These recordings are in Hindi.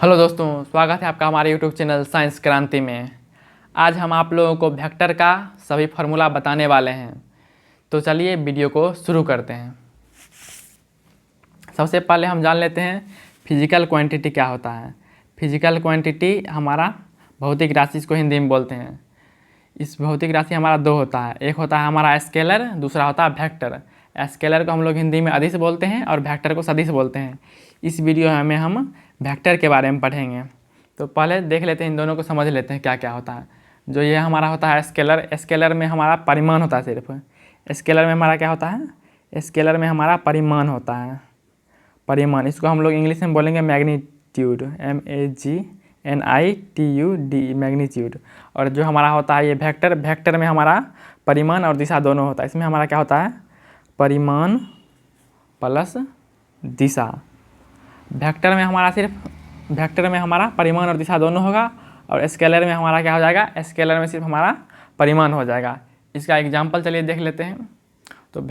हेलो दोस्तों, स्वागत है आपका हमारे यूट्यूब चैनल साइंस क्रांति में। आज हम आप लोगों को वेक्टर का सभी फार्मूला बताने वाले हैं। तो चलिए वीडियो को शुरू करते हैं। सबसे पहले हम जान लेते हैं फिजिकल क्वांटिटी क्या होता है। फिजिकल क्वांटिटी हमारा भौतिक राशि, इसको हिंदी में बोलते हैं। इस भौतिक राशि हमारा दो होता है, एक होता है हमारा स्केलर, दूसरा होता है वेक्टर। स्केलर को हम लोग हिंदी में अदिश बोलते हैं और वेक्टर को सदिश बोलते हैं। इस वीडियो में हम वेक्टर के बारे में पढ़ेंगे। तो पहले देख लेते हैं, इन दोनों को समझ लेते हैं क्या क्या होता है। जो ये हमारा होता है स्केलर, स्केलर में हमारा परिमाण होता है। सिर्फ स्केलर में हमारा क्या होता है, स्केलर में हमारा परिमाण होता है। परिमाण, इसको हम लोग इंग्लिश में बोलेंगे मैग्नीट्यूड, MAGNITUD, मैग्नीट्यूड। और जो हमारा होता है ये वेक्टर, वेक्टर में हमारा परिमाण और दिशा दोनों होता है। इसमें हमारा क्या होता है, परिमाण प्लस दिशा। वेक्टर में हमारा सिर्फ, वेक्टर में हमारा परिमाण और दिशा दोनों होगा, और स्केलर में हमारा क्या हो जाएगा, स्केलर में सिर्फ हमारा परिमाण हो जाएगा। इसका एग्जाम्पल चलिए देख लेते हैं। तो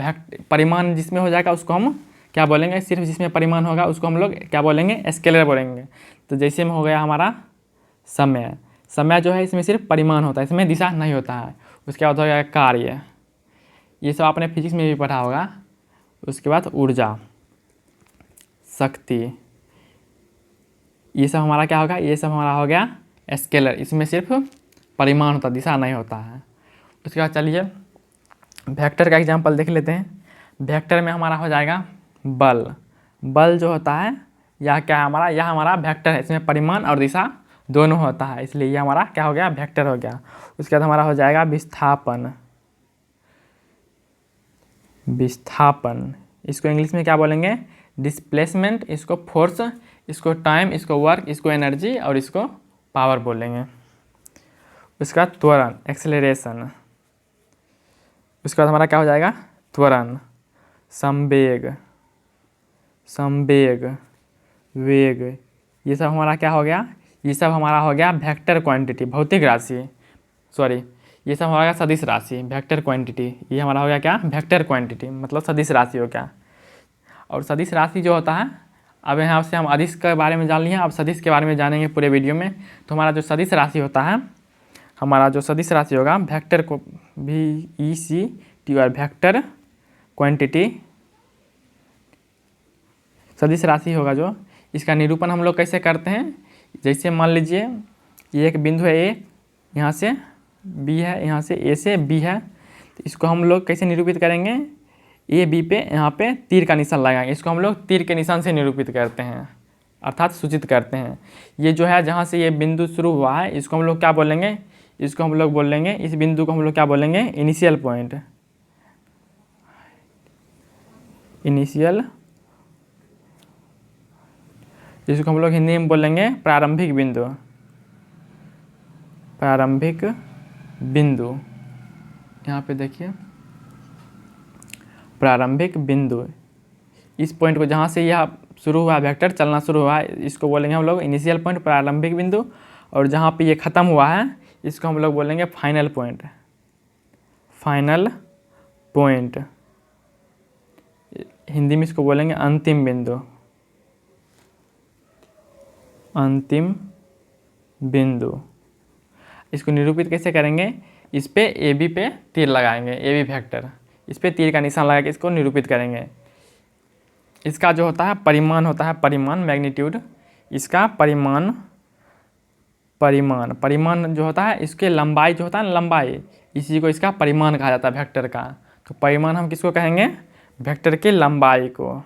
परिमाण जिसमें हो जाएगा उसको हम क्या बोलेंगे, सिर्फ जिसमें परिमाण होगा उसको हम लोग क्या बोलेंगे, स्केलर बोलेंगे। तो जैसे में हो गया हमारा समय, समय जो है इसमें सिर्फ परिमाण होता है, इसमें दिशा नहीं होता है। उसके बाद हो गया कार्य, ये सब आपने फिजिक्स में भी पढ़ा होगा। उसके बाद ऊर्जा, शक्ति, ये सब हमारा क्या होगा, ये सब हमारा हो गया स्केलर, इसमें सिर्फ परिमाण होता है, दिशा नहीं होता है। उसके बाद चलिए वेक्टर का एग्जांपल देख लेते हैं। वेक्टर में हमारा हो जाएगा बल। बल जो होता है यह क्या है हमारा, यह हमारा वेक्टर है, इसमें परिमाण और दिशा दोनों होता है, इसलिए यह हमारा क्या हो गया, वेक्टर हो गया। उसके बाद हमारा हो जाएगा विस्थापन। विस्थापन, इसको इंग्लिश में क्या बोलेंगे, डिस्प्लेसमेंट, इसको फोर्स, इसको टाइम, इसको वर्क, इसको एनर्जी और इसको पावर बोलेंगे। उसका त्वरण, एक्सेलरेशन। उसके बाद हमारा क्या हो जाएगा, त्वरण, संवेग, संवेग, वेग। ये सब हमारा क्या हो गया, ये सब हमारा हो गया वेक्टर क्वांटिटी, भौतिक राशि, सॉरी ये सब हमारा सदिश राशि, वेक्टर क्वांटिटी। ये हमारा हो गया क्या, वेक्टर क्वांटिटी, मतलब सदिश राशि हो गया। और सदिश राशि जो होता है, अब यहाँ से हम अदिश के बारे में जान लिए, अब सदिश के बारे में जानेंगे पूरे वीडियो में। तो हमारा जो सदिश राशि होता है, हमारा जो सदिश राशि होगा वेक्टर को VECT और वेक्टर क्वांटिटी, सदिश राशि होगा जो, इसका निरूपण हम लोग कैसे करते हैं। जैसे मान लीजिए ये एक बिंदु है A, यहाँ से B है, यहाँ से A से B है, तो इसको हम लोग कैसे निरूपित करेंगे, AB पे यहाँ पे तीर का निशान लगाएंगे। इसको हम लोग तीर के निशान से निरूपित करते हैं, अर्थात सूचित करते हैं। ये जो है जहाँ से ये बिंदु शुरू हुआ है, इसको हम लोग क्या बोलेंगे, इसको हम लोग बोलेंगे, इस बिंदु को हम लोग क्या बोलेंगे, इनिशियल पॉइंट। इनिशियल, इसको हम लोग हिंदी में बोलेंगे प्रारंभिक बिंदु। प्रारंभिक बिंदु, यहाँ पे देखिए प्रारंभिक बिंदु, इस पॉइंट को जहाँ से यह शुरू हुआ वेक्टर चलना शुरू हुआ है, इसको बोलेंगे हम लोग इनिशियल पॉइंट, प्रारंभिक बिंदु। और जहाँ पे ये ख़त्म हुआ है इसको हम लोग बोलेंगे final point. Final point, Hindi में इसको बोलेंगे अंतिम बिंदु। अंतिम बिंदु, इसको निरूपित कैसे करेंगे, इस पे AB पे तीर लगाएंगे, AB वेक्टर, इस पे तीर का निशान लगा के इसको निरूपित करेंगे। इसका जो होता है परिमाण होता है, परिमाण मैग्नीट्यूड, इसका परिमाण, परिमाण, परिमाण जो होता है इसके लंबाई जो होता है, लंबाई, इसी को इसका परिमाण कहा जाता है वेक्टर का। तो परिमाण हम किसको कहेंगे, वेक्टर की लंबाई को।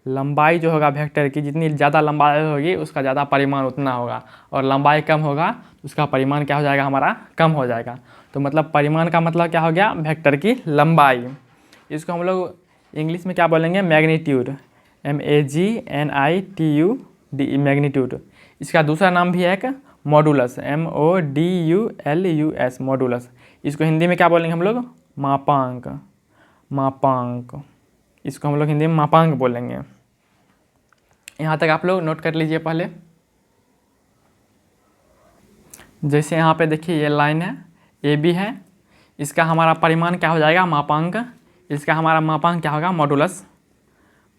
लंबाई जो होगा वेक्टर की, जितनी ज़्यादा लंबाई होगी उसका ज़्यादा परिमाण उतना होगा, और लंबाई कम होगा उसका परिमाण क्या हो जाएगा, हमारा कम हो जाएगा। तो मतलब परिमाण का मतलब क्या हो गया, वेक्टर की लंबाई। इसको हम लोग इंग्लिश में क्या बोलेंगे, मैग्नीट्यूड, MAGNITUD, मैग्नीट्यूड। इसका दूसरा नाम भी है एक मॉडुलस, MODULUS, मॉडुलस। इसको हिंदी में क्या बोलेंगे हम लोग, मापांक। मापांक, इसको हम लोग हिंदी में मापांक बोलेंगे। यहाँ तक आप लोग नोट कर लीजिए पहले। जैसे यहाँ पे देखिए ये लाइन है, AB है, इसका हमारा परिमाण क्या हो जाएगा, मापांक। इसका हमारा मापांक क्या होगा, मॉडुलस।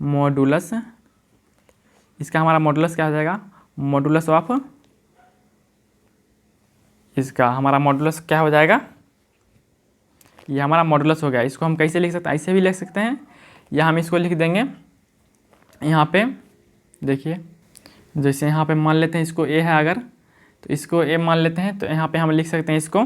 मॉडुलस, इसका हमारा मॉडुलस क्या हो जाएगा, मॉडुलस ऑफ इसका, हमारा मॉडुलस क्या हो जाएगा, ये हमारा मॉडुलस हो गया। इसको हम कैसे लिख सकते हैं, ऐसे भी लिख सकते हैं, या हम इसको लिख देंगे यहाँ पे, देखिए जैसे यहाँ पे मान लेते हैं इसको ए है अगर, तो इसको ए मान लेते हैं, तो यहाँ पे हम लिख सकते हैं इसको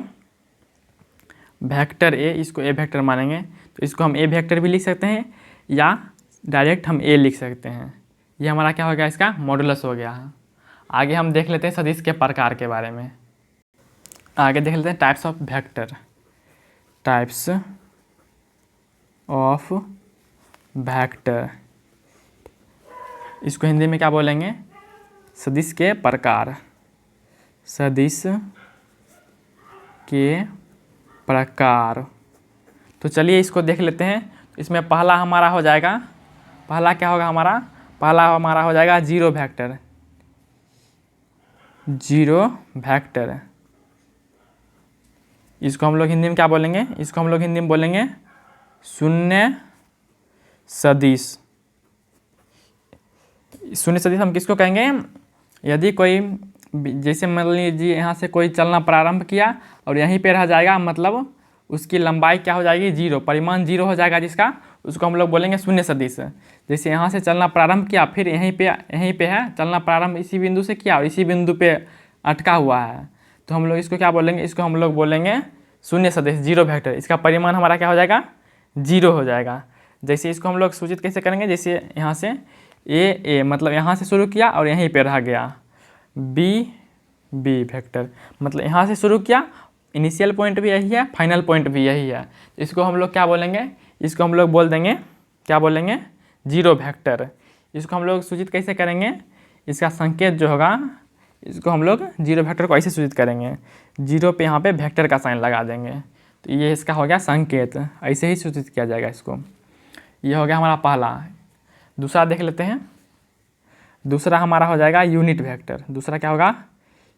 वेक्टर ए, इसको ए वेक्टर मानेंगे, तो इसको हम ए वेक्टर भी लिख सकते हैं, या डायरेक्ट हम ए लिख सकते हैं। ये हमारा क्या हो गया, इसका मॉडुलस हो गया है। आगे हम देख लेते हैं सदिश के प्रकार के बारे में। आगे देख लेते हैं types of vector. Types of vector, इसको हिंदी में क्या बोलेंगे, सदिश के प्रकार। सदिश के प्रकार, तो चलिए इसको देख लेते हैं। इसमें पहला हमारा हो जाएगा, पहला क्या होगा हमारा, पहला हमारा हो जाएगा जीरो वेक्टर। जीरो वेक्टर, इसको हम लोग हिंदी में क्या बोलेंगे, इसको हम लोग हिंदी में बोलेंगे शून्य सदिश। शून्य सदिश हम किसको कहेंगे, यदि कोई, जैसे मान लीजिए यहाँ से कोई चलना प्रारंभ किया और यहीं पे रह जाएगा, मतलब उसकी लंबाई क्या हो जाएगी, जीरो, परिमाण जीरो हो जाएगा जिसका, उसको हम लोग बोलेंगे शून्य सदिश। जैसे यहाँ से चलना प्रारंभ किया, फिर यहीं पे है, चलना प्रारंभ इसी बिंदु से किया और इसी बिंदु पे अटका हुआ है, तो हम लोग इसको क्या बोलेंगे, इसको हम लोग बोलेंगे शून्य सदिश, जीरो वेक्टर। इसका परिमाण हमारा क्या हो जाएगा, जीरो हो जाएगा। जैसे इसको हम लोग सूचित कैसे करेंगे, जैसे यहाँ से ए मतलब यहाँ से शुरू किया और यहीं पे रह गया, बी वेक्टर, मतलब यहाँ से शुरू किया, इनिशियल पॉइंट भी यही है, फाइनल पॉइंट भी यही है, इसको हम लोग क्या बोलेंगे, इसको हम लोग बोल देंगे, क्या बोलेंगे, जीरो वेक्टर। इसको हम लोग सूचित कैसे करेंगे, इसका संकेत जो होगा, इसको हम लोग जीरो वेक्टर को ऐसे सूचित करेंगे, जीरो पे यहाँ पे वेक्टर का साइन लगा देंगे, तो ये इसका हो गया संकेत, ऐसे ही सूचित किया जाएगा इसको। ये हो गया हमारा पहला। दूसरा देख लेते हैं, दूसरा हमारा हो जाएगा यूनिट वेक्टर। दूसरा क्या होगा,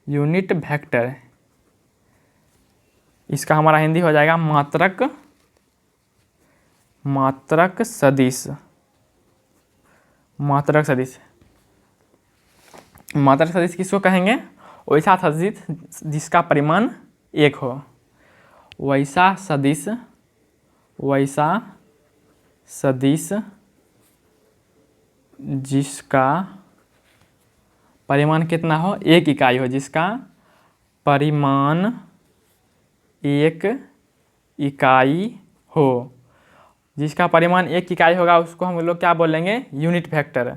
यूनिट वेक्टर, इसका हमारा हिंदी हो जाएगा मात्रक सदिश। मात्रक सदिश, मात्रक सदिश किसको कहेंगे, वैसा सदिश जिसका परिमाण एक हो, वैसा सदिश जिसका परिमाण कितना हो, एक इकाई हो, जिसका परिमाण एक इकाई हो, जिसका परिमाण एक इकाई होगा, उसको हम लोग क्या बोलेंगे, यूनिट वेक्टर।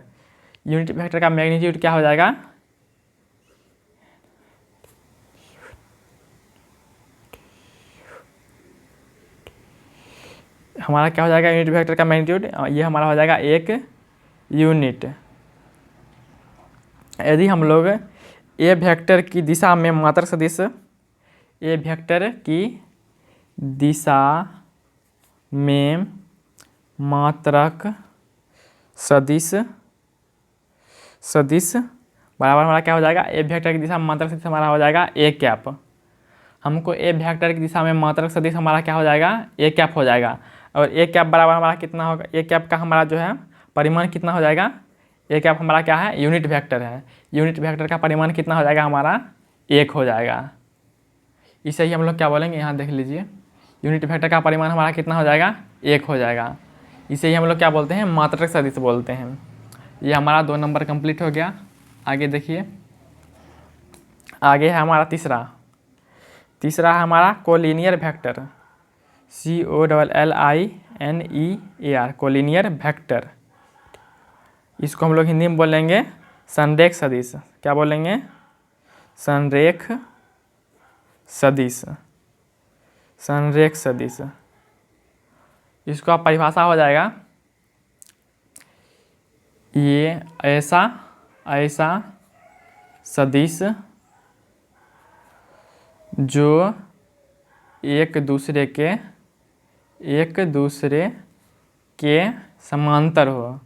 यूनिट वेक्टर का मैग्नीट्यूड क्या हो जाएगा, हमारा क्या हो जाएगा, यूनिट वेक्टर का मैग्नीट्यूड, ये हमारा हो जाएगा एक यूनिट। यदि हम लोग ए वेक्टर की दिशा में मात्रक सदिश, ए वेक्टर की दिशा में मात्रक सदिश बराबर हमारा क्या हो जाएगा, ए वेक्टर की दिशा में मात्रक सदिश हमारा हो जाएगा ए कैप। हमको ए वेक्टर की दिशा में मात्रक सदिश हमारा क्या हो जाएगा, ए कैप हो जाएगा, और ए कैप बराबर हमारा कितना होगा, ए कैप का हमारा जो है परिमाण कितना हो जाएगा, ए कैप हमारा क्या है, यूनिट वेक्टर है, यूनिट वेक्टर का परिमाण कितना हो जाएगा हमारा, एक हो जाएगा। इसे ही हम लोग क्या बोलेंगे, यहाँ देख लीजिए, यूनिट वेक्टर का परिमाण हमारा कितना हो जाएगा, एक हो जाएगा। इसे ही हम लोग क्या बोलते हैं, मात्रक सदिश बोलते हैं। ये हमारा 2 नंबर कंप्लीट हो गया। आगे देखिए, आगे है हमारा तीसरा है हमारा collinear vector, COLLINEAR, collinear vector. इसको हम लोग हिंदी में बोलेंगे संरेख सदिश। क्या बोलेंगे, संरेख सदिश। इसका परिभाषा हो जाएगा, ये ऐसा सदिश जो एक दूसरे के समानांतर हो,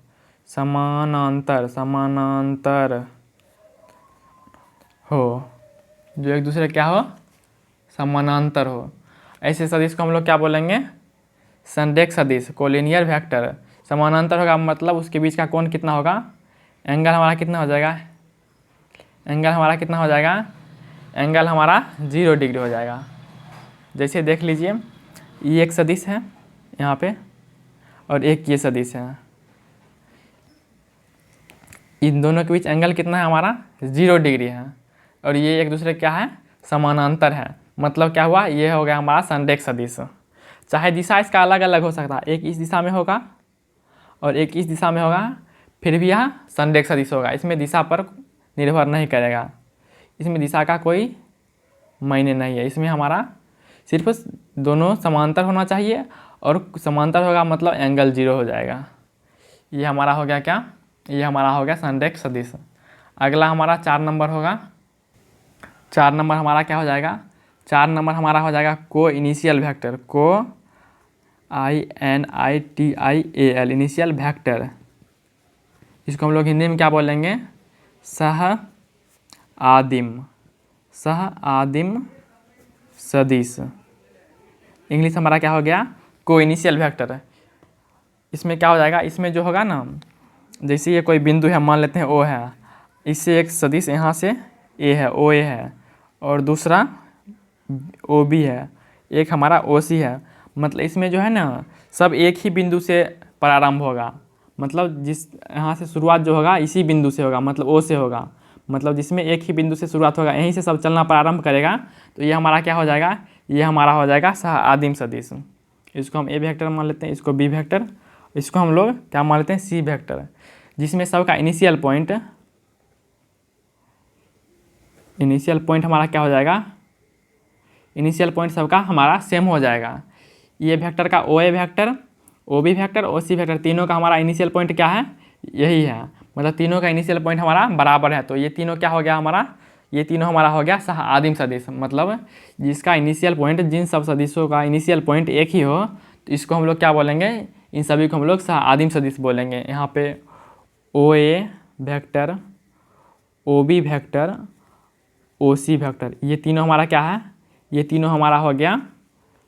जो एक दूसरे क्या हो, समानांतर हो। ऐसे सदिश को हम लोग क्या बोलेंगे, संरेख सदिश, कोलिनियर वेक्टर। समानांतर होगा मतलब उसके बीच का कोण कितना होगा, एंगल हमारा कितना हो जाएगा, एंगल हमारा कितना हो जाएगा, एंगल हमारा 0 डिग्री हो जाएगा। जैसे देख लीजिए, ये एक सदिश है यहाँ पे और एक ये सदिश है, इन दोनों के बीच एंगल कितना है हमारा 0 डिग्री है, और ये एक दूसरे क्या है, समानांतर है। मतलब क्या हुआ, ये हो गया हमारा संरेख सदिश। चाहे दिशा इसका अलग अलग हो सकता है, एक इस दिशा में होगा और एक इस दिशा में होगा, फिर भी यह संरेख सदिश होगा। इसमें दिशा पर निर्भर नहीं करेगा, इसमें दिशा का कोई मायने नहीं है। इसमें हमारा सिर्फ दोनों समांतर होना चाहिए, और समांतर होगा मतलब एंगल 0 हो जाएगा। ये हमारा हो गया क्या, ये हमारा हो गया संरेख सदिश। अगला हमारा 4 नंबर होगा। 4 नंबर हमारा क्या हो जाएगा, 4 नंबर हमारा हो जाएगा को इनिशियल वेक्टर, को INITIAL इनिशियल वेक्टर। इसको हम लोग हिंदी में क्या बोलेंगे, सह आदिम, सह आदिम सदिश। इंग्लिश हमारा क्या हो गया, को इनिशियल वेक्टर। इसमें क्या हो जाएगा, इसमें जो होगा ना, जैसे ये कोई बिंदु है, मान लेते हैं O है, इससे एक सदिश यहाँ से A है, OA है, और दूसरा OB है, एक हमारा OC है। मतलब इसमें जो है ना, सब एक ही बिंदु से प्रारंभ होगा। मतलब जिस यहाँ से शुरुआत जो होगा इसी बिंदु से होगा, मतलब O से होगा। मतलब जिसमें एक ही बिंदु से शुरुआत होगा, यहीं से सब चलना प्रारंभ करेगा। तो ये हमारा क्या हो जाएगा, ये हमारा हो जाएगा सह आदिम सदिश। इसको हम A वेक्टर मान लेते हैं, इसको B वेक्टर, इसको हम लोग क्या मान लेते हैं, C वेक्टर। जिसमें सबका इनिशियल पॉइंट हमारा क्या हो जाएगा, इनिशियल पॉइंट सबका हमारा सेम हो जाएगा। ये वेक्टर का OA vector, OB vector, OC vector, तीनों का हमारा इनिशियल पॉइंट क्या है, यही है। मतलब तीनों का इनिशियल पॉइंट हमारा बराबर है। तो ये तीनों क्या हो गया हमारा, ये तीनों हमारा हो गया सह आदिम सदिश। मतलब जिसका इनिशियल पॉइंट, जिन सब सदिशों का इनिशियल पॉइंट एक ही हो, तो इसको हम लोग क्या बोलेंगे, इन सभी को हम लोग सह आदिम सदिश बोलेंगे। यहाँ पे OA vector, OB vector, OC vector, ये तीनों हमारा क्या है, ये तीनों हमारा हो गया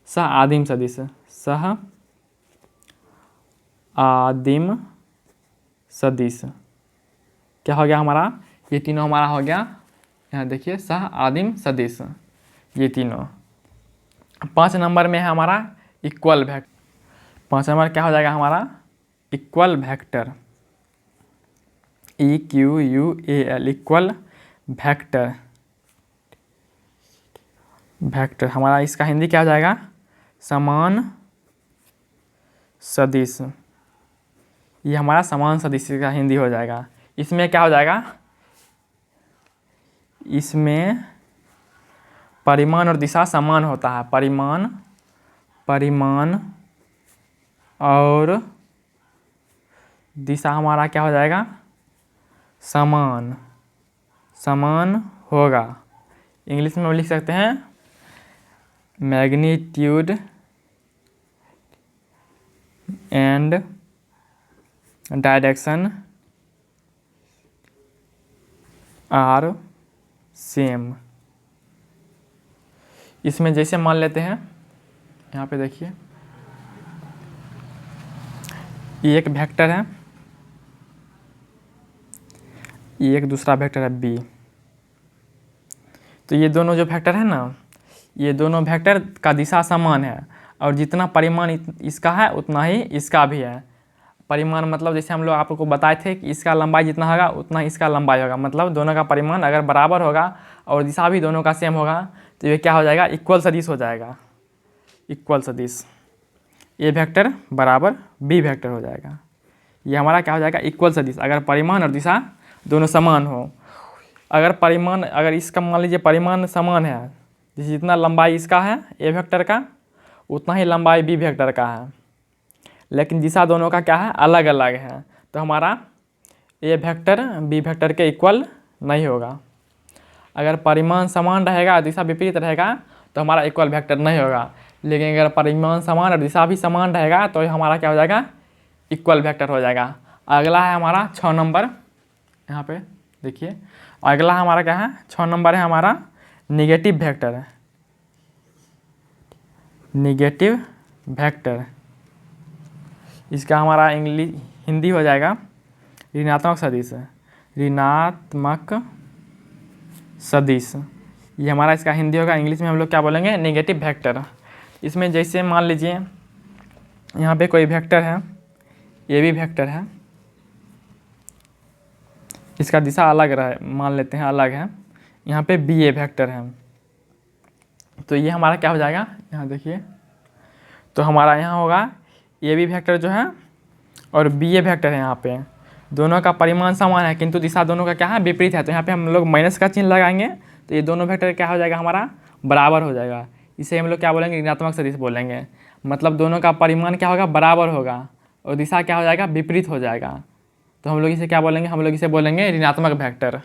सह आदिम सदिश, सह आदिम सदिश। क्या हो गया हमारा, ये तीनों हमारा हो गया, यहाँ देखिए सह आदिम सदिश, ये तीनों। 5 नंबर में है हमारा इक्वल वेक्टर। 5 नंबर क्या हो जाएगा हमारा, equal vector, EQUAL, equal vector. Vector हमारा इसका हिंदी क्या हो जाएगा, समान सदिश। ये हमारा समान सदिश का हिंदी हो जाएगा। इसमें क्या हो जाएगा, इसमें परिमाण और दिशा समान होता है। परिमाण और दिशा हमारा क्या हो जाएगा, समान होगा। इंग्लिश में लिख सकते हैं magnitude and direction are same. इसमें जैसे मान लेते हैं, यहाँ पे देखिए, ये एक वेक्टर है, ये एक दूसरा वेक्टर है B। तो ये दोनों जो वेक्टर है ना, ये दोनों वेक्टर का दिशा समान है, और जितना परिमाण इसका है उतना ही इसका भी है। परिमाण मतलब जैसे हम लोग आपको बताए थे कि इसका लंबाई जितना होगा उतना इसका लंबाई होगा। मतलब दोनों का परिमाण अगर बराबर होगा और दिशा भी दोनों का सेम होगा, तो ये क्या हो जाएगा, इक्वल सदिश हो जाएगा, इक्वल सदिश। ए वेक्टर बराबर B वेक्टर हो जाएगा। ये हमारा क्या हो जाएगा, इक्वल सदिश, अगर परिमाण और दिशा दोनों समान हो। अगर इसका मान लीजिए परिमाण समान है, जैसे जितना लंबाई इसका है A वेक्टर का, उतना ही लंबाई B वेक्टर का है, लेकिन दिशा दोनों का क्या है, अलग अलग है। तो हमारा A वेक्टर B वेक्टर के इक्वल नहीं होगा। अगर परिमाण समान रहेगा, दिशा विपरीत रहेगा, तो हमारा इक्वल वेक्टर नहीं होगा। लेकिन अगर परिमाण समान और दिशा भी समान रहेगा, तो हमारा क्या हो जाएगा, इक्वल वेक्टर हो जाएगा। अगला है हमारा 6 नंबर, यहाँ पे देखिए, अगला हमारा क्या है, 6 नंबर है हमारा निगेटिव वेक्टर है। निगेटिव वेक्टर, इसका हमारा हिंदी हो जाएगा ऋणात्मक सदिश। ऋणात्मक सदिश। ये हमारा इसका हिंदी होगा, इंग्लिश में हम लोग क्या बोलेंगे, नेगेटिव वेक्टर। इसमें जैसे मान लीजिए यहाँ पे कोई वेक्टर है, ये भी वेक्टर है, इसका दिशा अलग रहा, मान लेते हैं अलग है, यहाँ पे बी ए वेक्टर है, तो ये हमारा क्या हो जाएगा, यहाँ देखिए, तो हमारा यहाँ होगा ए बी वेक्टर जो है और बी ए वेक्टर है, यहाँ पे दोनों का परिमाण समान है किंतु दिशा दोनों का क्या है, विपरीत है। तो यहाँ पे हम लोग माइनस का चिन्ह लगाएंगे तो ये दोनों वेक्टर क्या हो जाएगा, हमारा बराबर हो जाएगा। इसे हम लोग क्या बोलेंगे, ऋणात्मक सदिश बोलेंगे। मतलब दोनों का परिमाण क्या होगा, बराबर होगा और दिशा क्या हो जाएगा, विपरीत हो जाएगा। तो हम लोग इसे क्या बोलेंगे, हम लोग इसे बोलेंगे ऋणात्मक वेक्टर,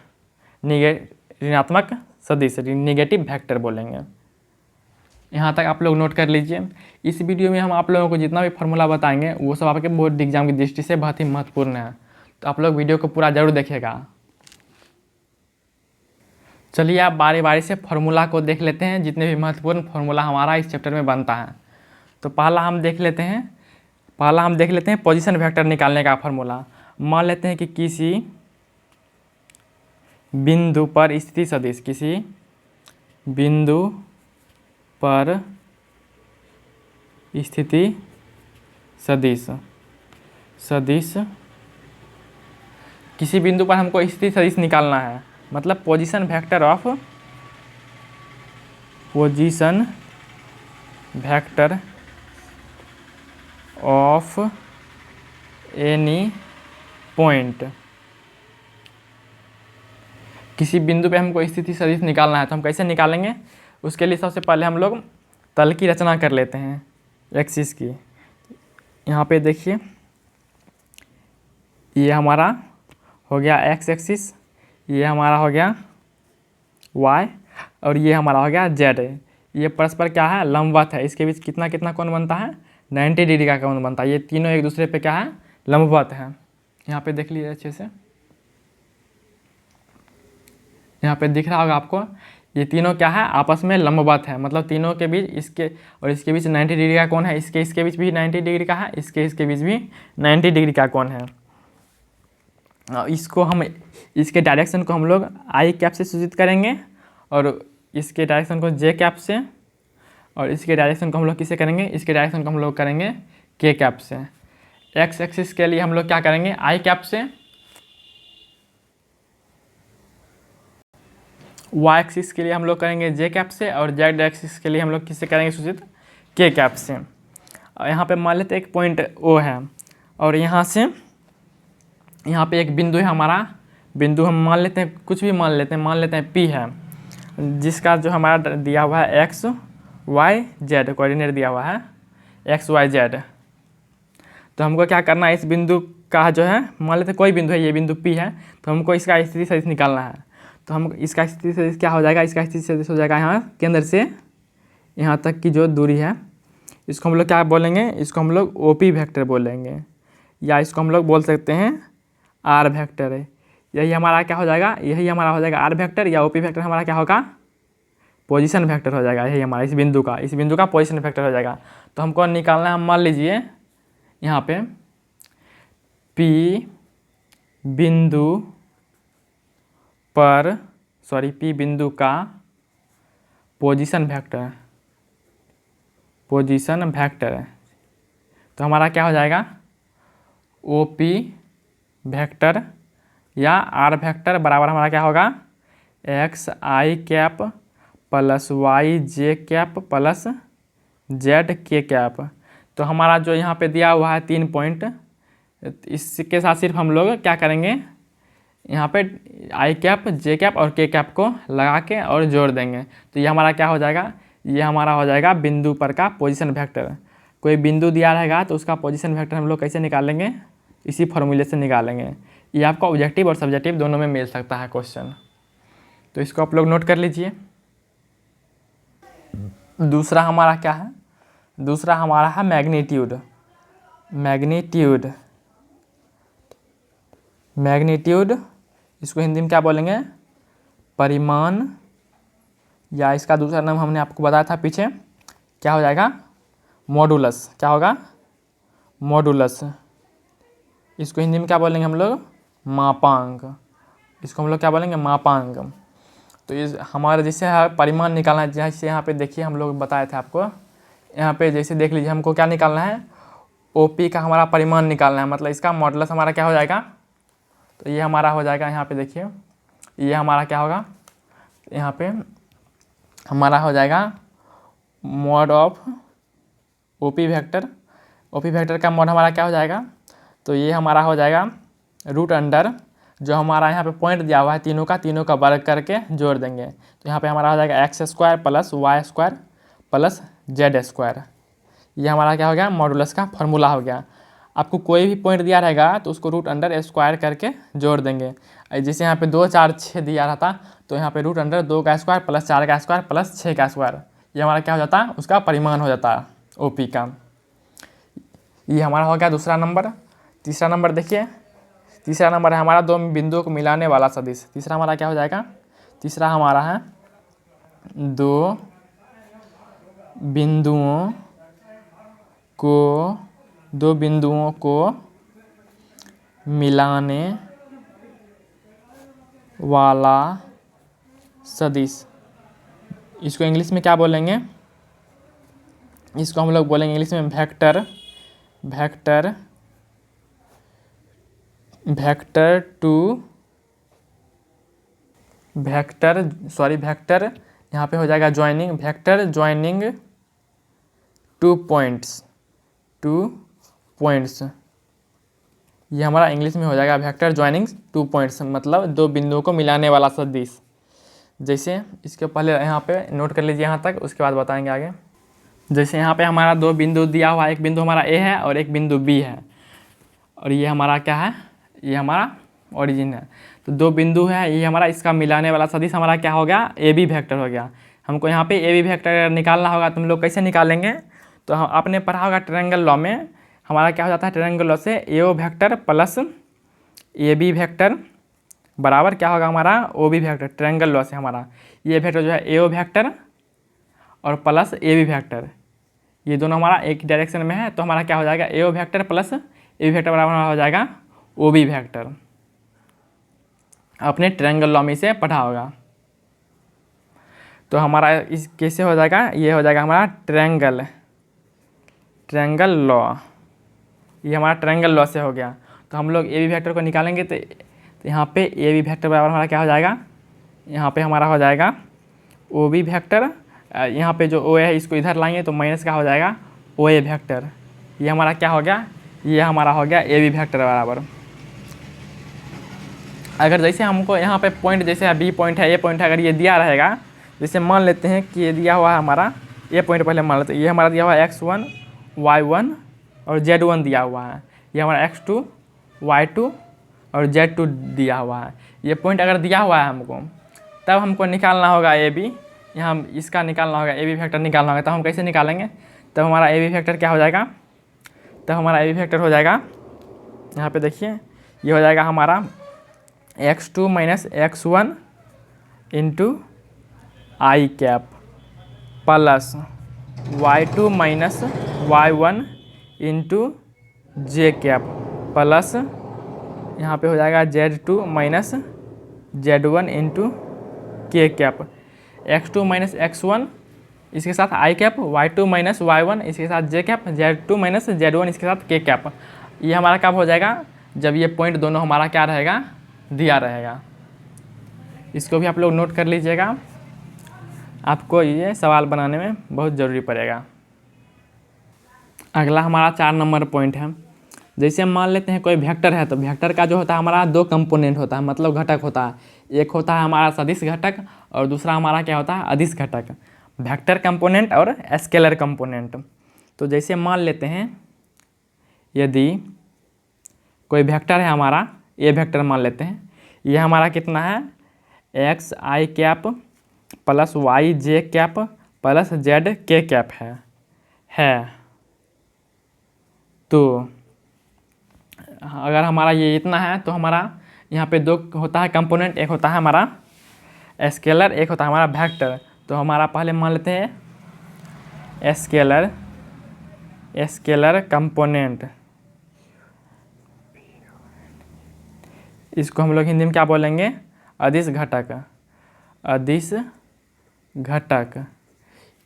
ऋणात्मक सदिश, निगेटिव वेक्टर बोलेंगे। यहाँ तक आप लोग नोट कर लीजिए। इस वीडियो में हम आप लोगों को जितना भी फार्मूला बताएंगे वो सब आपके बोर्ड एग्जाम की दृष्टि से बहुत ही महत्वपूर्ण है, तो आप लोग वीडियो को पूरा जरूर देखिएगा। चलिए आप बारी बारी से फार्मूला को देख लेते हैं, जितने भी महत्वपूर्ण फार्मूला हमारा इस चैप्टर में बनता है। तो पहला हम देख लेते हैं पोजीशन वेक्टर निकालने का फार्मूला। मान लेते हैं कि किसी बिंदु पर स्थिति सदिश, किसी बिंदु पर स्थिति सदिश, किसी बिंदु पर हमको स्थिति सदिश निकालना है, मतलब position vector of any point. किसी बिंदु पे हमको स्थिति सदिश निकालना है तो हम कैसे निकालेंगे, उसके लिए सबसे पहले हम लोग तल की रचना कर लेते हैं एक्सिस की। यहाँ पे देखिए ये हमारा हो गया एक्स एक्सिस, ये हमारा हो गया वाई और ये हमारा हो गया जेड। ये परस्पर क्या है, लंबवत है। इसके बीच कितना कितना कोण बनता है, 90 डिग्री का कोण बनता है। ये तीनों एक दूसरे पे क्या है, लंबवत है। यहाँ पे देख लीजिए अच्छे से, यहाँ पे दिख रहा होगा आपको, ये तीनों क्या है, आपस में लंबवत है। मतलब तीनों के बीच, इसके और इसके बीच 90 डिग्री का कोण है, इसके बीच भी 90 डिग्री का है, इसके बीच भी 90 डिग्री का कोण है। इसको हम, इसके डायरेक्शन को हम लोग आई कैप से सूचित करेंगे और इसके डायरेक्शन को जे कैप से, और इसके डायरेक्शन को हम लोग किससे करेंगे, इसके डायरेक्शन को हम लोग करेंगे के कैप से। एक्स एक्सिस के लिए हम लोग क्या करेंगे, आई कैप से, वाई एक्सिस के लिए हम लोग करेंगे जे कैप से, और जेड एक्सिस के लिए हम लोग किससे करेंगे सूचित, के कैप से। और यहाँ पे मान लेते हैं एक पॉइंट ओ है और यहाँ से यहाँ पे एक बिंदु है हमारा, बिंदु हम मान लेते हैं, कुछ भी मान लेते हैं पी है, जिसका जो हमारा दिया हुआ है एक्स वाई जेड कोऑर्डिनेट दिया हुआ है, एक्स वाई जेड। तो हमको क्या करना है, इस बिंदु का जो है, मान लेते हैं कोई बिंदु है, ये बिंदु पी है, तो हमको इसका स्थिति सदिश निकालना है। तो हम इसका स्थिति सदिश क्या हो जाएगा, इसका स्थिति सदिश हो जाएगा यहाँ केंद्र से यहाँ तक की जो दूरी है, इसको हम लोग क्या बोलेंगे, इसको हम लोग ओपी वेक्टर बोलेंगे, या इसको हम लोग बोल सकते हैं आर वेक्टर है। यही हमारा क्या हो जाएगा, यही हमारा हो जाएगा आर वेक्टर, या ओपी वेक्टर हमारा क्या होगा, पोजीशन वेक्टर हो जाएगा। यही हमारा इस बिंदु का पोजीशन वेक्टर हो जाएगा। तो हमको निकालना है, मान लीजिए यहाँ पे पी बिंदु का पोजीशन वेक्टर है। तो हमारा क्या हो जाएगा, ओ पी वेक्टर या आर वेक्टर बराबर हमारा क्या होगा, एक्स आई कैप प्लस वाई जे कैप प्लस जेड के कैप। तो हमारा जो यहाँ पे दिया हुआ है 3 पॉइंट, इसके साथ सिर्फ हम लोग क्या करेंगे, यहाँ पे आई कैप जे कैप और के कैप को लगा के और जोड़ देंगे। तो ये हमारा क्या हो जाएगा, ये हमारा हो जाएगा बिंदु पर का पोजीशन वेक्टर। कोई बिंदु दिया रहेगा तो उसका पोजीशन वेक्टर हम लोग कैसे निकालेंगे, इसी फॉर्मूले से निकालेंगे। ये आपका ऑब्जेक्टिव और सब्जेक्टिव दोनों में मिल सकता है क्वेश्चन, तो इसको आप लोग नोट कर लीजिए। दूसरा हमारा क्या है, दूसरा हमारा है मैग्नीट्यूड। इसको हिंदी में क्या बोलेंगे, परिमाण, या इसका दूसरा नाम हमने आपको बताया था पीछे, क्या हो जाएगा, मॉडुलस। क्या होगा, मॉडुलस। इसको हिंदी में क्या बोलेंगे हम लोग, मापांक। इसको हम लोग क्या बोलेंगे, मापांक। तो इस हमारे जैसे परिमाण निकालना है, जैसे यहाँ पे देखिए हम लोग बताए थे आपको, यहाँ पे जैसे देख लीजिए हमको क्या निकालना है, OP का हमारा परिमाण निकालना है, मतलब इसका मॉडुलस हमारा क्या हो जाएगा, तो ये हमारा हो जाएगा, यहाँ पे देखिए ये हमारा क्या होगा, यहाँ पे हमारा हो जाएगा mod of OP vector. OP vector का मॉड हमारा क्या हो जाएगा, तो ये हमारा हो जाएगा रूट अंडर जो हमारा यहाँ पे पॉइंट दिया हुआ है तीनों का वर्ग करके जोड़ देंगे, तो यहाँ पे हमारा हो जाएगा x² plus y² plus z²। ये हमारा क्या हो गया, मॉडुलस का फॉर्मूला हो गया। आपको कोई भी पॉइंट दिया रहेगा तो उसको रूट अंडर स्क्वायर करके जोड़ देंगे। जैसे यहाँ पे 2 4 6 दिया रहता तो यहाँ पे रूट अंडर 2 का स्क्वायर प्लस 4 का स्क्वायर प्लस 6 का स्क्वायर, ये हमारा क्या हो जाता है, उसका परिमाण हो जाता है OP का। ये हमारा हो गया दूसरा नंबर। तीसरा नंबर देखिए, तीसरा नंबर है हमारा दो बिंदुओं को मिलाने वाला सदिश। तीसरा हमारा क्या हो जाएगा, तीसरा हमारा है दो बिंदुओं को मिलाने वाला सदिश। इसको इंग्लिश में क्या बोलेंगे, इसको हम लोग बोलेंगे इंग्लिश में वेक्टर यहाँ पे हो जाएगा joining, vector joining two points. ये हमारा इंग्लिश में हो जाएगा वेक्टर ज्वाइनिंग 2 पॉइंट्स, मतलब दो बिंदुओं को मिलाने वाला सदिश। जैसे इसके पहले यहाँ पे नोट कर लीजिए यहाँ तक, उसके बाद बताएंगे आगे। जैसे यहाँ पे हमारा दो बिंदु दिया हुआ है, एक बिंदु हमारा A है और एक बिंदु B है, और ये हमारा क्या है, ये हमारा ओरिजिन है। तो दो बिंदु है, ये हमारा इसका मिलाने वाला सदिश हमारा क्या हो गया, AB वेक्टर हो गया। हमको यहाँ पे AB वेक्टर निकालना होगा, तुम लोग कैसे निकालेंगे, तो हम आपने पढ़ा होगा ट्रायंगल लॉ में, हमारा क्या हो जाता है ट्रायंगल लॉ से AO vector plus AB vector बराबर क्या होगा हमारा OB वेक्टर। ट्रायंगल लॉ से हमारा ये वेक्टर जो है AO वेक्टर और प्लस AB वेक्टर, ये दोनों हमारा एक डायरेक्शन में है, तो हमारा क्या हो जाएगा AO vector plus AB vector बराबर हो जाएगा OB वेक्टर। आपने ट्रायंगल लॉ में इसे पढ़ा होगा। तो हमारा इस कैसे हो जाएगा, ये हो जाएगा हमारा ट्रायंगल लॉ, ये हमारा ट्रायंगल लॉ से हो गया। तो हम लोग AB वेक्टर को निकालेंगे तो यहाँ पे AB वेक्टर बराबर हमारा क्या हो जाएगा, यहाँ पे हमारा हो जाएगा OB वेक्टर, यहाँ पे जो O है इसको इधर लाएंगे तो माइनस का हो जाएगा OA वेक्टर। ये हमारा क्या हो गया, ये हमारा हो गया AB वेक्टर बराबर। अगर जैसे हमको यहाँ पे पॉइंट जैसे है B पॉइंट है, A पॉइंट है, अगर ये दिया रहेगा, जैसे मान लेते हैं कि ये दिया हुआ है हमारा A पॉइंट, पहले मान लेते हैं ये हमारा दिया हुआ है x1 y1 और z1 दिया हुआ है, ये हमारा x2 y2 और z2 दिया हुआ है। ये पॉइंट अगर दिया हुआ है हमको, तब हमको निकालना होगा AB, यहाँ इसका निकालना होगा AB वेक्टर निकालना होगा। तब हम कैसे निकालेंगे, तब हमारा AB वेक्टर क्या हो जाएगा, तब हमारा AB वेक्टर हो जाएगा, यहाँ पे देखिए ये हो जाएगा हमारा x2 minus x1 into I cap plus y2 minus y1 into J cap plus यहाँ पे हो जाएगा z2 minus z1 into K cap, x2 minus x1 इसके साथ आई कैप, y2 माइनस y1 इसके साथ जे कैप, z2 माइनस z1 इसके साथ के कैप। ये हमारा कब हो जाएगा, जब ये पॉइंट दोनों हमारा क्या रहेगा, दिया रहेगा। इसको भी आप लोग नोट कर लीजिएगा, आपको ये सवाल बनाने में बहुत ज़रूरी पड़ेगा। अगला हमारा 4 नंबर पॉइंट है। जैसे हम मान लेते हैं कोई वेक्टर है, तो वेक्टर का जो होता है हमारा 2 कंपोनेंट होता है, मतलब घटक होता है। एक होता है हमारा सदिश घटक और दूसरा हमारा क्या होता है, अदिश घटक। वेक्टर कंपोनेंट और स्केलर कंपोनेंट। तो जैसे मान लेते हैं यदि कोई वेक्टर है हमारा A वेक्टर मान लेते हैं, ये हमारा कितना है x आई कैप प्लस y जे कैप प्लस z के कैप है। तो अगर हमारा ये इतना है तो हमारा यहाँ पे 2 होता है कंपोनेंट, एक होता है हमारा स्केलर, एक होता है हमारा वेक्टर। तो हमारा पहले मान लेते हैं स्केलर कंपोनेंट, इसको हम लोग हिंदी में क्या बोलेंगे, अदिश घटक। अदिश घटक।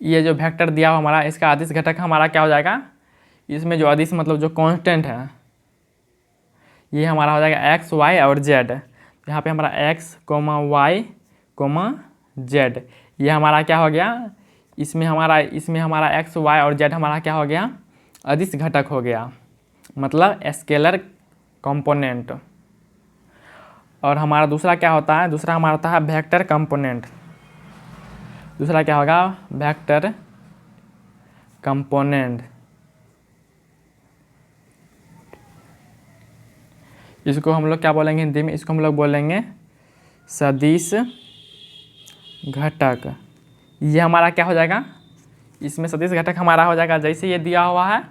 ये जो वेक्टर दिया हुआ हमारा, इसका अदिश घटक हमारा क्या हो जाएगा, इसमें जो अदिश मतलब जो कांस्टेंट है, ये हमारा हो जाएगा एक्स वाई और जेड। यहाँ पे हमारा X comma Y comma Z, ये हमारा क्या हो गया, इसमें हमारा एक्स वाई और जेड हमारा क्या हो गया, अदिश घटक हो गया, मतलब स्केलर कंपोनेंट। और हमारा दूसरा क्या होता है, दूसरा हमारा होता है वेक्टर कंपोनेंट। दूसरा क्या होगा, वेक्टर कंपोनेंट। इसको हम लोग क्या बोलेंगे हिंदी में, इसको हम लोग बोलेंगे सदिश घटक। ये हमारा क्या हो जाएगा, इसमें सदिश घटक हमारा हो जाएगा जैसे ये दिया हुआ है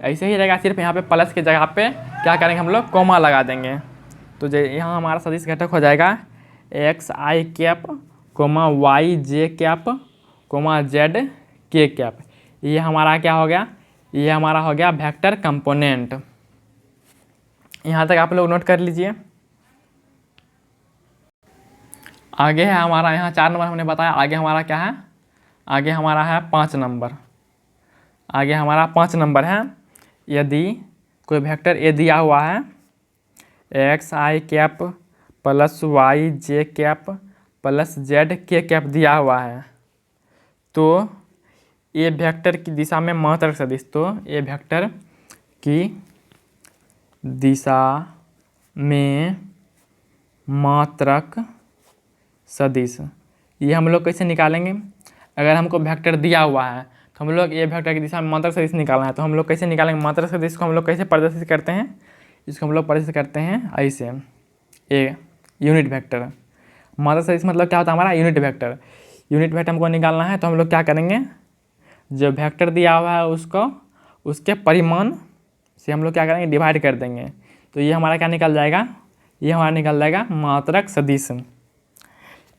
ऐसे ही रहेगा, सिर्फ यहाँ पे प्लस की जगह पे क्या करेंगे हम लोग, कोमा लगा देंगे। तो यहाँ हमारा सदिश घटक हो जाएगा एक्स आई कैप कोमा वाई जे कैप कोमा जेड के कैप। ये हमारा क्या हो गया, ये हमारा हो गया वेक्टर कंपोनेंट। यहाँ तक आप लोग नोट कर लीजिए। आगे है हमारा, यहाँ 4 नंबर हमने बताया, आगे हमारा क्या है, आगे हमारा है 5 नंबर। आगे हमारा 5 नंबर है, यदि कोई वेक्टर ए दिया हुआ है एक्स आई कैप प्लस वाई जे कैप प्लस जेड के कैप दिया हुआ है, तो ए वेक्टर की दिशा में मात्रक सदिश, तो ए वेक्टर की दिशा में मात्रक सदिश, ये हम लोग कैसे निकालेंगे। अगर हमको वेक्टर दिया हुआ है तो हम लोग ए वेक्टर की दिशा में मात्रक सदिश निकालना है, तो हम लोग कैसे निकालेंगे, मात्रक सदिश को हम लोग कैसे प्रदर्शित करते हैं, इसको हम लोग प्रदर्शित करते हैं ऐसे, ए यूनिट वेक्टर। मात्रक सदिश मतलब क्या होता है हमारा, यूनिट वेक्टर। यूनिट वेक्टर हमको निकालना है तो हम लोग क्या करेंगे, जो वेक्टर दिया हुआ है उसको उसके परिमाण से हम लोग क्या करेंगे, डिवाइड कर देंगे। तो ये हमारा क्या निकल जाएगा, ये हमारा निकल जाएगा मात्रक सदिश।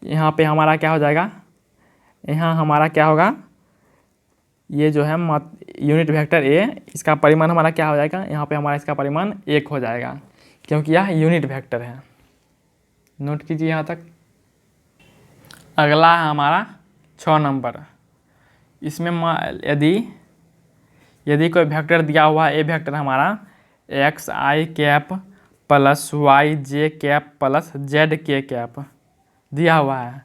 यहाँ पे हमारा क्या हो जाएगा, यहाँ हमारा क्या होगा, ये जो है यूनिट वेक्टर ए, इसका परिमाण हमारा क्या हो जाएगा, यहाँ पे हमारा इसका परिमाण 1 हो जाएगा, क्योंकि यह यूनिट वेक्टर है। नोट कीजिए यहाँ तक। अगला है हमारा 6 नंबर। इसमें यदि कोई वेक्टर दिया हुआ है, ए वेक्टर हमारा एक्स आई कैप प्लस वाई जे कैप प्लस जेड के कैप दिया हुआ है,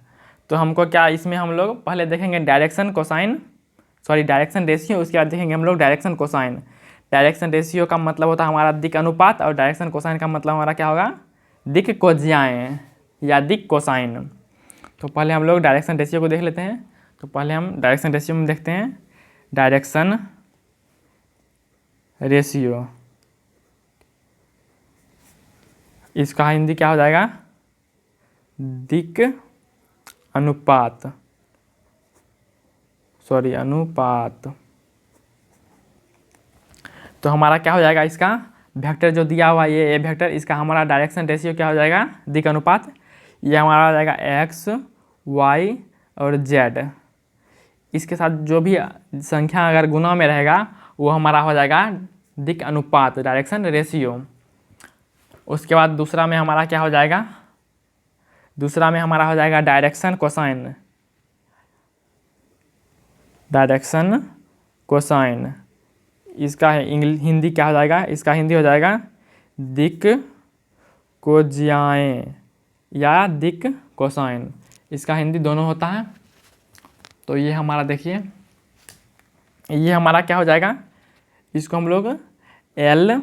तो हमको क्या, इसमें हम लोग पहले देखेंगे डायरेक्शन रेशियो, उसके बाद देखेंगे हम लोग डायरेक्शन कोसाइन। डायरेक्शन रेशियो का मतलब होता है हमारा दिक अनुपात, और डायरेक्शन कोसाइन का मतलब हमारा क्या होगा, दिक कोज्याएँ या दिक कोसाइन। तो पहले हम लोग डायरेक्शन रेशियो को देख लेते हैं। तो पहले हम डायरेक्शन रेशियो में देखते हैं, डायरेक्शन रेशियो, इसका हिंदी क्या हो जाएगा, दिक अनुपात, अनुपात। तो हमारा क्या हो जाएगा, इसका वेक्टर जो दिया हुआ ये ए वेक्टर, इसका हमारा डायरेक्शन रेशियो क्या हो जाएगा, दिक अनुपात। ये हमारा हो जाएगा एक्स वाई और जेड, इसके साथ जो भी संख्या अगर गुना में रहेगा वो हमारा हो जाएगा दिक अनुपात, डायरेक्शन रेशियो। उसके बाद दूसरा में हमारा क्या हो जाएगा, दूसरा में हमारा हो जाएगा डायरेक्शन कोसाइन। डायरेक्शन कोसाइन, इसका हिंदी क्या हो जाएगा, इसका हिंदी हो जाएगा दिक कोज्याएँ या दिक कोसाइन, इसका हिंदी दोनों होता है। तो ये हमारा देखिए, ये हमारा क्या हो जाएगा, इसको हम लोग एल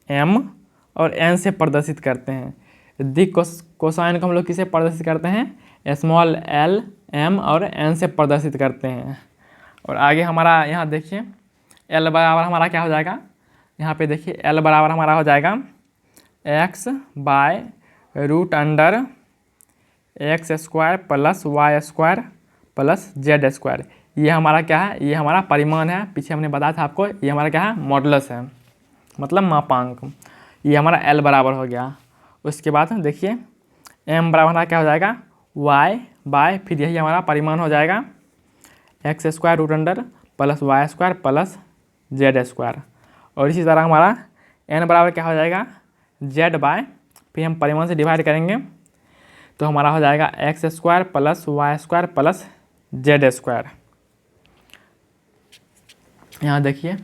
एम और एन से प्रदर्शित करते हैं। दिक कोसाइन को हम लोग किसे प्रदर्शित करते हैं, स्मॉल एल एम और एन से प्रदर्शित करते हैं। और आगे हमारा यहाँ देखिए, एल बराबर हमारा क्या हो जाएगा, यहाँ पे देखिए एल बराबर हमारा हो जाएगा X by root under X square plus Y square plus Z square. ये हमारा क्या है, ये हमारा परिमाण है, पीछे हमने बताया था आपको, ये हमारा क्या है, मॉडुलस है, मतलब मापांक। ये हमारा एल बराबर हो गया। उसके बाद देखिए एम बराबर हमारा क्या हो जाएगा, वाई बाय, फिर यही हमारा परिमाण हो जाएगा X square root under plus Y square plus Z square. और इसी तरह हमारा एन बराबर क्या हो जाएगा, जेड बाय, फिर हम परिमाण से डिवाइड करेंगे तो हमारा हो जाएगा X square plus Y square plus Z square. यहाँ देखिए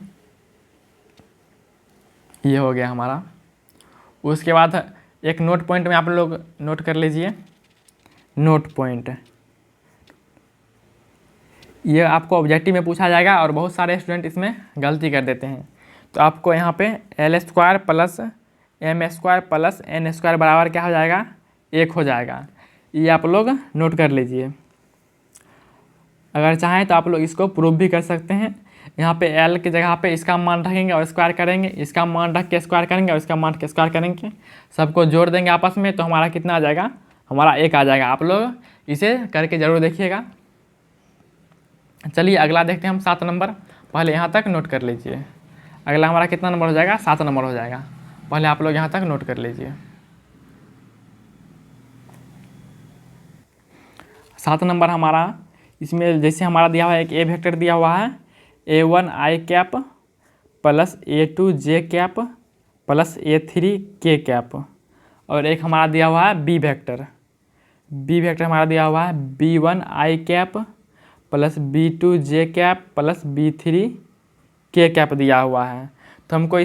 ये हो गया हमारा। उसके बाद एक नोट पॉइंट में आप लोग नोट कर लीजिए, नोट पॉइंट ये आपको ऑब्जेक्टिव में पूछा जाएगा और बहुत सारे स्टूडेंट इसमें गलती कर देते हैं। तो आपको यहाँ पे L square plus M square plus N square बराबर क्या हो जाएगा, 1 हो जाएगा। ये आप लोग नोट कर लीजिए। अगर चाहें तो आप लोग इसको प्रूव भी कर सकते हैं। यहाँ पे एल की जगह पे इसका मान रखेंगे और स्क्वायर करेंगे, इसका मान रख के स्क्वायर करेंगे और इसका मान के स्क्वायर करेंगे, सबको जोड़ देंगे आपस में, तो हमारा कितना आ जाएगा, हमारा 1 आ जाएगा। आप लोग इसे करके ज़रूर देखिएगा। चलिए अगला देखते हैं हम 7 नंबर। पहले यहाँ तक नोट कर लीजिए। अगला हमारा कितना नंबर हो जाएगा, 7 नंबर हो जाएगा। पहले आप लोग यहाँ तक नोट कर लीजिए। 7 नंबर हमारा, इसमें जैसे हमारा दिया हुआ है एक ए वेक्टर दिया हुआ है A1 i cap plus A2 j cap plus A3 k cap, और एक हमारा दिया हुआ है बी वेक्टर। बी वेक्टर हमारा दिया हुआ है B1 i cap plus B2 j cap plus B3 k cap दिया हुआ है। तो हमको